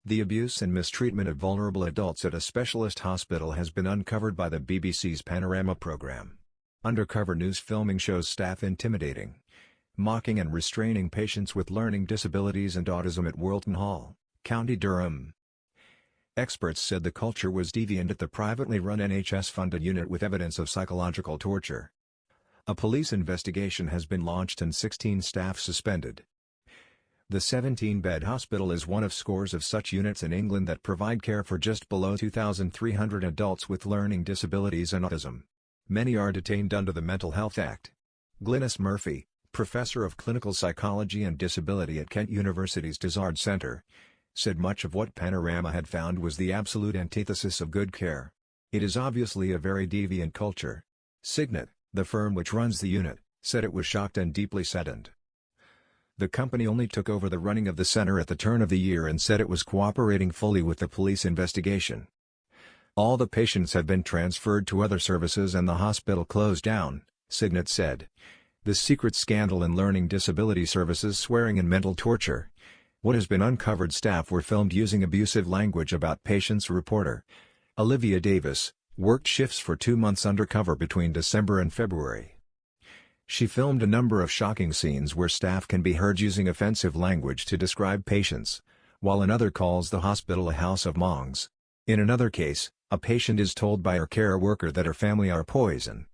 The abuse and mistreatment of vulnerable adults at a specialist hospital has been uncovered by the BBC's Panorama programme. Undercover news filming shows staff intimidating, mocking and restraining patients with learning disabilities and autism at Whorlton Hall, County Durham. Experts said the culture was deviant at the privately run NHS-funded unit with evidence of psychological torture. A police investigation has been launched and 16 staff suspended. The 17-bed hospital is one of scores of such units in England that provide care for just below 2,300 adults with learning disabilities and autism. Many are detained under the Mental Health Act. Glynis Murphy, professor of clinical psychology and disability at Kent University's Dizard Centre, said much of what Panorama had found was the absolute antithesis of good care. It is obviously a very deviant culture. Signet, the firm which runs the unit, said it was shocked and deeply saddened. The company only took over the running of the centre at the turn of the year and said it was cooperating fully with the police investigation. All the patients have been transferred to other services and the hospital closed down, Signet said. The secret scandal in learning disability services, swearing and mental torture. What has been uncovered: staff were filmed using abusive language about patients. Reporter Olivia Davis worked shifts for 2 months undercover between December and February. She filmed a number of shocking scenes where staff can be heard using offensive language to describe patients, while another calls the hospital a house of mongs. In another case, a patient is told by her care worker that her family are poison.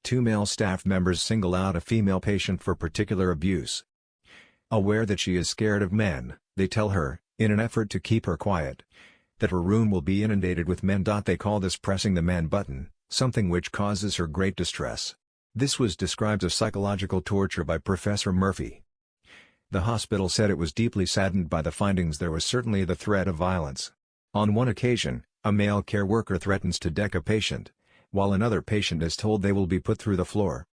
2 male staff members single out a female patient for particular abuse. Aware that she is scared of men, they tell her, in an effort to keep her quiet, that her room will be inundated with men. They call this pressing the man button, something which causes her great distress. This was described as psychological torture by Professor Murphy. The hospital said it was deeply saddened by the findings. There was certainly the threat of violence. On one occasion, a male care worker threatens to deck a patient, while another patient is told they will be put through the floor.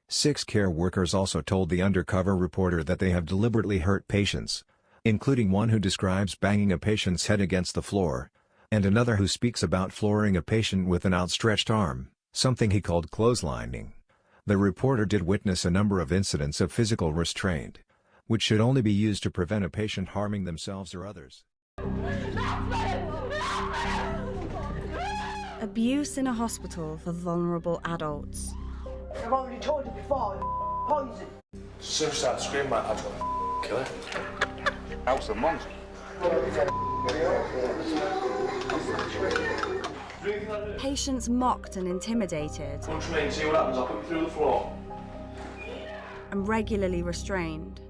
6 care workers also told the undercover reporter that they have deliberately hurt patients, including one who describes banging a patient's head against the floor, and another who speaks about flooring a patient with an outstretched arm, something he called clotheslining. The reporter did witness a number of incidents of physical restraint, which should only be used to prevent a patient harming themselves or others. Abuse in a hospital for vulnerable adults. I've already told you before, poison. Suicide scream, mate. I've got killer. House of monks. Patients mocked and intimidated. Punch me and see what happens. I'll put you through the floor. And regularly restrained.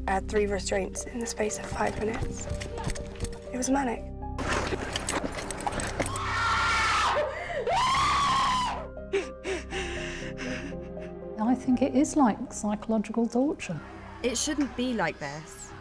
I had 3 restraints in the space of 5 minutes. It was manic. I think it is like psychological torture. It shouldn't be like this.